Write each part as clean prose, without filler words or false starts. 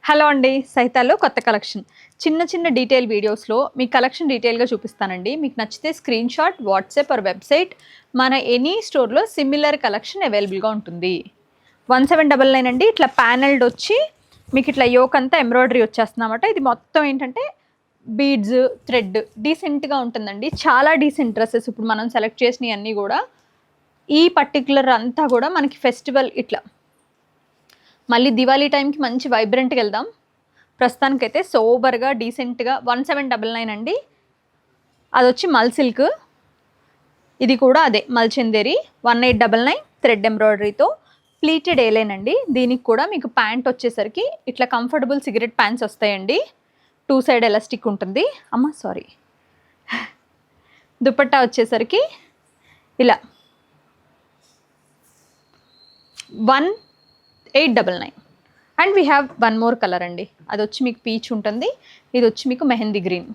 Hello అండి, సైతాలో కొత్త collection. చిన్న చిన్న డీటెయిల్ వీడియోస్లో మీ కలెక్షన్ డీటెయిల్గా చూపిస్తానండి. మీకు నచ్చితే screen shot, WhatsApp or website మన ఎనీ స్టోర్లో సిమిలర్ కలెక్షన్ అవైలబుల్గా ఉంటుంది. 1799 అండి. ఇట్లా ప్యానల్డ్ వచ్చి మీకు ఇట్లా యోక్ అంతా ఎంబ్రాయిడరీ వచ్చేస్తుందన్నమాట. ఇది మొత్తం ఏంటంటే బీడ్స్, థ్రెడ్ డీసెంట్గా ఉంటుందండి. చాలా డీసెంట్ డ్రెస్సెస్ ఇప్పుడు మనం సెలెక్ట్ చేసినవి అన్నీ కూడా ఈ పర్టికులర్ అంతా కూడా మనకి ఫెస్టివల్ ఇట్లా మళ్ళీ దివాళీ టైంకి మంచి వైబ్రెంట్గా వెళ్దాం. ప్రస్తుతానికైతే సోబర్గా డీసెంట్గా 1799 అండి. అది వచ్చి మల్ సిల్క్, ఇది కూడా అదే మల్ చందేరి 1899 థ్రెడ్ ఎంబ్రాయిడరీతో ప్లీటెడ్ ఏలైన్ అండి. దీనికి కూడా మీకు ప్యాంట్ వచ్చేసరికి ఇట్లా కంఫర్టబుల్ సిగరెట్ ప్యాంట్స్ వస్తాయండి. 2 సైడ్ ఎలాస్టిక్ ఉంటుంది. సారీ, దుపట్టా వచ్చేసరికి ఇలా 1899 and we have one more colour అండి. అది వచ్చి మీకు పీచ్ ఉంటుంది, ఇది వచ్చి మీకు మెహందీ గ్రీన్.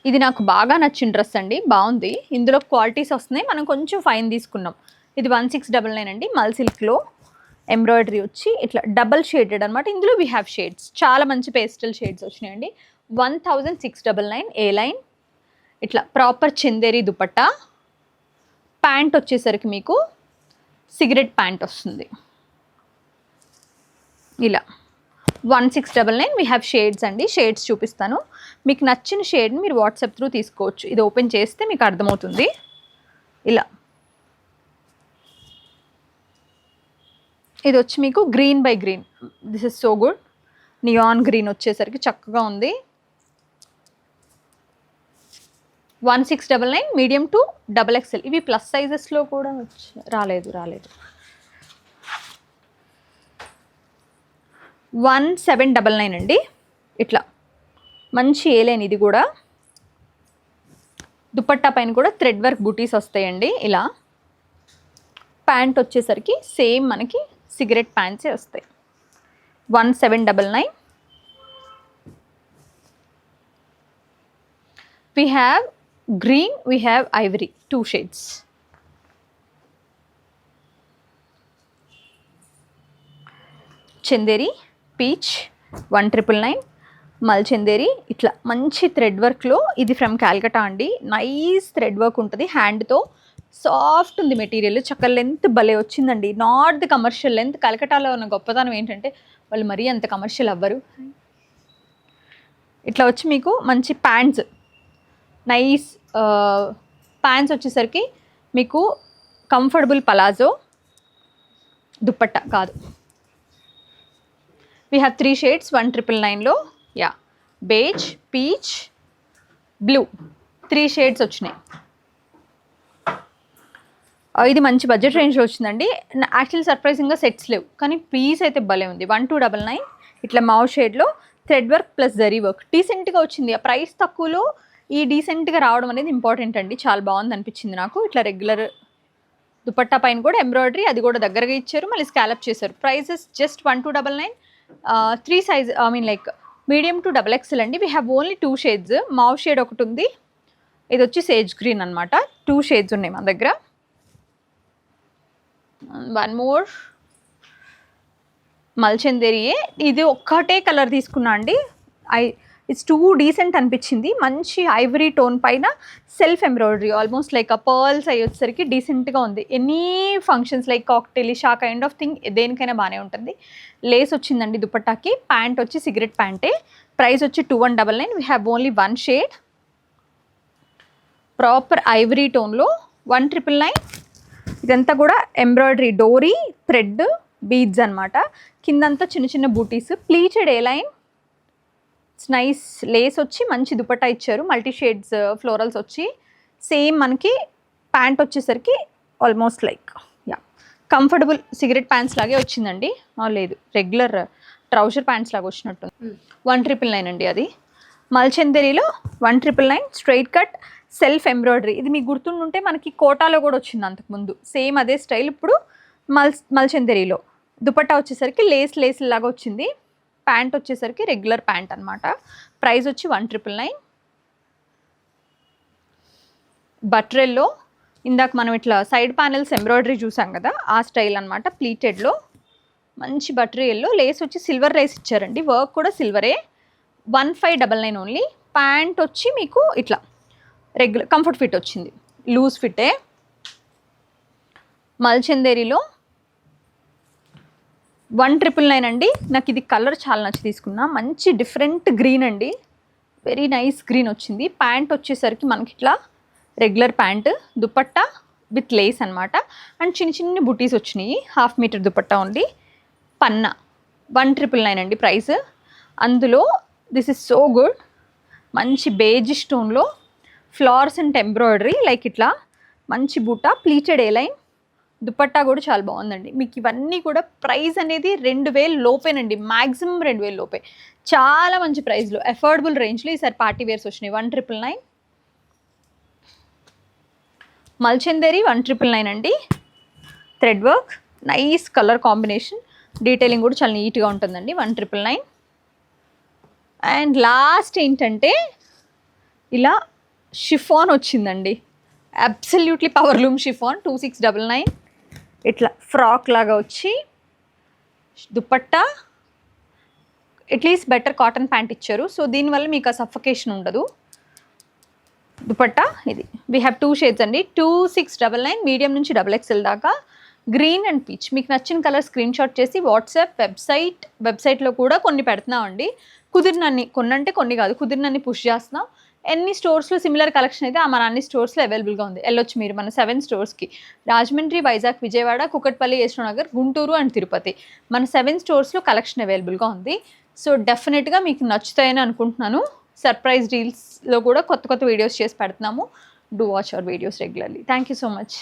ఇది నాకు బాగా నచ్చిన డ్రెస్ అండి, బాగుంది. ఇందులో క్వాలిటీస్ వస్తున్నాయి, మనం కొంచెం ఫైన్ తీసుకున్నాం. ఇది 1699 అండి. మల్ సిల్క్లో ఎంబ్రాయిడరీ వచ్చి ఇట్లా డబల్ షేడెడ్ అనమాట. ఇందులో వీ హ్యావ్ షేడ్స్, చాలా మంచి పేస్టల్ షేడ్స్ వచ్చినాయండి. 1699 ఏ లైన్. ఇట్లా ప్రాపర్ చందేరి దుపట్టా. ప్యాంట్ వచ్చేసరికి మీకు సిగరెట్ ప్యాంట్ వస్తుంది ఇలా 1699. వీ హ్యావ్ షేడ్స్ అండి, షేడ్స్ చూపిస్తాను. మీకు నచ్చిన షేడ్ని మీరు వాట్సాప్ త్రూ తీసుకోవచ్చు. ఇది ఓపెన్ చేస్తే మీకు అర్థమవుతుంది. ఇలా ఇది వచ్చి మీకు green by green. This is so good. Neon green వచ్చేసరికి చక్కగా ఉంది. 1699 మీడియం టు XXL. ఇవి ప్లస్ సైజెస్లో కూడా రాలేదు 1799 అండి. ఇట్లా మంచి ఏలైన్. ఇది కూడా దుపట్టా పైన కూడా థ్రెడ్ వర్క్ బూటీస్ వస్తాయండి. ఇలా ప్యాంట్ వచ్చేసరికి సేమ్ మనకి సిగరెట్ ప్యాంట్సే వస్తాయి. 1799. we have green, we have ivory, 2 shades. Chanderi peach 1999. మల్ చందేరి ఇట్లా మంచి థ్రెడ్ వర్క్లో. ఇది ఫ్రమ్ క్యాల్కటా అండి. నైస్ థ్రెడ్ వర్క్ ఉంటుంది, హ్యాండ్తో సాఫ్ట్ ఉంది మెటీరియల్. చక్క లెంత్ భలే వచ్చిందండి, నాట్ ది కమర్షియల్ లెంత్. కలకటాలో ఉన్న గొప్పతనం ఏంటంటే వాళ్ళు మరీ అంత కమర్షియల్ అవ్వరు. ఇట్లా వచ్చి మీకు మంచి ప్యాంట్స్, నైస్ ప్యాంట్స్ వచ్చేసరికి మీకు కంఫర్టబుల్ పలాజో. దుపట్టా కాదు. వీ హ్యావ్ 3 షేడ్స్ 1999లో. Yeah, beige, peach, blue, 3 shades వచ్చినాయి. ఇది మంచి బడ్జెట్ రేంజ్లో వచ్చిందండి. యాక్చువల్లీ సర్ప్రైజింగ్గా సెట్స్ లేవు, కానీ పీస్ అయితే భలే ఉంది. 1299. ఇట్లా మావ్ షేడ్లో thread work plus zari work డీసెంట్గా వచ్చింది. ఆ ప్రైస్ తక్కువలో ఈ డీసెంట్గా రావడం అనేది ఇంపార్టెంట్ అండి. చాలా బాగుంది అనిపించింది నాకు. ఇట్లా రెగ్యులర్ దుపట్టా పైన కూడా ఎంబ్రాయిడరీ, అది కూడా దగ్గరగా ఇచ్చారు, మళ్ళీ స్కాలప్ చేశారు. Prices just 1299. 3 size, like medium to XXL అండి. We have only 2 shades. Mauve shade ఒకటి ఉంది, ఇది వచ్చి సేజ్ గ్రీన్ అనమాట. 2 షేడ్స్ ఉన్నాయి మన దగ్గర. వన్ మోర్ మల్చందేరియే. ఇది ఒక్కటే కలర్ తీసుకున్నా అండి. ఇట్స్ టూ డీసెంట్ అనిపించింది. మంచి ఐవరీ టోన్ పైన సెల్ఫ్ ఎంబ్రాయిడరీ, ఆల్మోస్ట్ లైక్ ఆ పర్ల్స్ అయ్యి వచ్చేసరికి డీసెంట్గా ఉంది. ఎనీ ఫంక్షన్స్ లైక్ కాక్టైల్, షా కైండ్ ఆఫ్ థింగ్ దేనికైనా బాగానే ఉంటుంది. లేస్ వచ్చిందండి దుపట్టాకి. ప్యాంట్ వచ్చి సిగరెట్ ప్యాంటే. ప్రైస్ వచ్చి 2199. We have only 1 shade. Proper ivory టోన్లో 1999. ఇదంతా కూడా ఎంబ్రాయిడరీ, డోరీ, థ్రెడ్, బీడ్స్ అనమాట. కిందంతా చిన్న చిన్న బూటీస్, ప్లీటెడ్ ఏ లైన్. నైస్ లేస్ వచ్చి మంచి దుపట్టా ఇచ్చారు. మల్టీ షేడ్స్ ఫ్లోరల్స్ వచ్చి సేమ్ మనకి ప్యాంట్ వచ్చేసరికి almost like comfortable cigarette pants లాగే వచ్చిందండి. లేదు, రెగ్యులర్ ట్రౌజర్ ప్యాంట్స్ లాగా వచ్చినట్టు. 1999 అండి. అది మల్చందేరిలో 1999 స్ట్రైట్ కట్ సెల్ఫ్ ఎంబ్రాయిడరీ. ఇది మీకు గుర్తుండుంటే మనకి కోటాలో కూడా వచ్చింది అంతకుముందు, సేమ్ అదే స్టైల్. ఇప్పుడు మల్చందేరిలో దుపట్టా వచ్చేసరికి లేస్ లాగా వచ్చింది. ప్యాంట్ వచ్చేసరికి రెగ్యులర్ ప్యాంట్ అనమాట. ప్రైస్ వచ్చి 1999. బట్రెల్లో ఇందాక మనం ఇట్లా సైడ్ ప్యానెల్స్ ఎంబ్రాయిడరీ చూసాం కదా, ఆ స్టైల్ అనమాట. ప్లీటెడ్లో మంచి బటరీ ఎల్లో, లేస్ వచ్చి సిల్వర్ లేస్ ఇచ్చారండి, వర్క్ కూడా సిల్వరే. 1599 ఓన్లీ. ప్యాంట్ వచ్చి మీకు ఇట్లా రెగ్యులర్ కంఫర్ట్ ఫిట్ వచ్చింది, లూజ్ ఫిట్టే. మల్చందేరిలో 1999 అండి. నాకు ఇది కలర్ చాలా నచ్చి తీసుకున్నా, మంచి డిఫరెంట్ గ్రీన్ అండి, వెరీ నైస్ గ్రీన్ వచ్చింది. ప్యాంట్ వచ్చేసరికి మనకి ఇట్లా regular pant, dupatta with lace అనమాట. అండ్ చిన్న చిన్న బుటీస్ వచ్చినాయి, 1/2 మీటర్ దుపట్టా ఉంది. పన్నా 1999 అండి ప్రైస్. అందులో దిస్ ఇస్ సో గుడ్, మంచి బేజ్ స్టోన్లో ఫ్లవర్స్ అండ్ ఎంబ్రాయిడరీ, లైక్ ఇట్లా మంచి బూటా, ప్లీటెడ్ ఏ లైన్, దుపట్టా కూడా చాలా బాగుందండి. మీకు ఇవన్నీ కూడా ప్రైస్ అనేది 2000 లోపేనండి, మ్యాక్సిమం 2000 లోపే. చాలా మంచి ప్రైస్లో, అఫోర్డబుల్ రేంజ్లో ఈసారి పార్టీ వేర్స్ వచ్చినాయి. 1999. మల్చందేరి 1999 అండి. Thread work, nice colour combination, detailing కూడా చాలా నీట్గా ఉంటుందండి. 1999. అండ్ లాస్ట్ ఏంటంటే ఇలా షిఫాన్ వచ్చిందండి, అబ్సల్యూట్లీ పవర్లూమ్ షిఫాన్ 2699. ఇట్లా ఫ్రాక్ లాగా వచ్చి dupatta, at least better cotton pant ఇచ్చారు, సో దీనివల్ల మీకు ఆ సఫకేషన్ ఉండదు. దుపట్టా ఇది, వీ హ్యావ్ 2 షేడ్స్ అండి, 2699, మీడియం నుంచి XXL దాకా, గ్రీన్ అండ్ పీచ్. మీకు నచ్చిన కలర్ స్క్రీన్ షాట్ చేసి వాట్సాప్, వెబ్సైట్లో కూడా కొన్ని పెడుతున్నామండి, కుదిరినన్ని, కొన్ని అంటే కొన్ని కాదు, కుదిరినన్ని పుష్ చేస్తున్నాం. ఎన్ని స్టోర్స్లో సిమిలర్ కలెక్షన్ అయితే మన అన్ని స్టోర్స్లో అవైలబుల్గా ఉంది. వెళ్ళొచ్చు మీరు మన 7 స్టోర్స్కి, రాజమండ్రి, వైజాగ్, విజయవాడ, కుకట్పల్లి, యశ్వనగర్, గుంటూరు అండ్ తిరుపతి. మన 7 స్టోర్స్లో కలెక్షన్ అవైలబుల్గా ఉంది. సో డెఫినెట్గా మీకు నచ్చుతాయని అనుకుంటున్నాను. సర్ప్రైజ్ డీల్స్లో కూడా కొత్త కొత్త వీడియోస్ చేసి పెడుతున్నాము. Do watch our videos regularly. Thank you so much.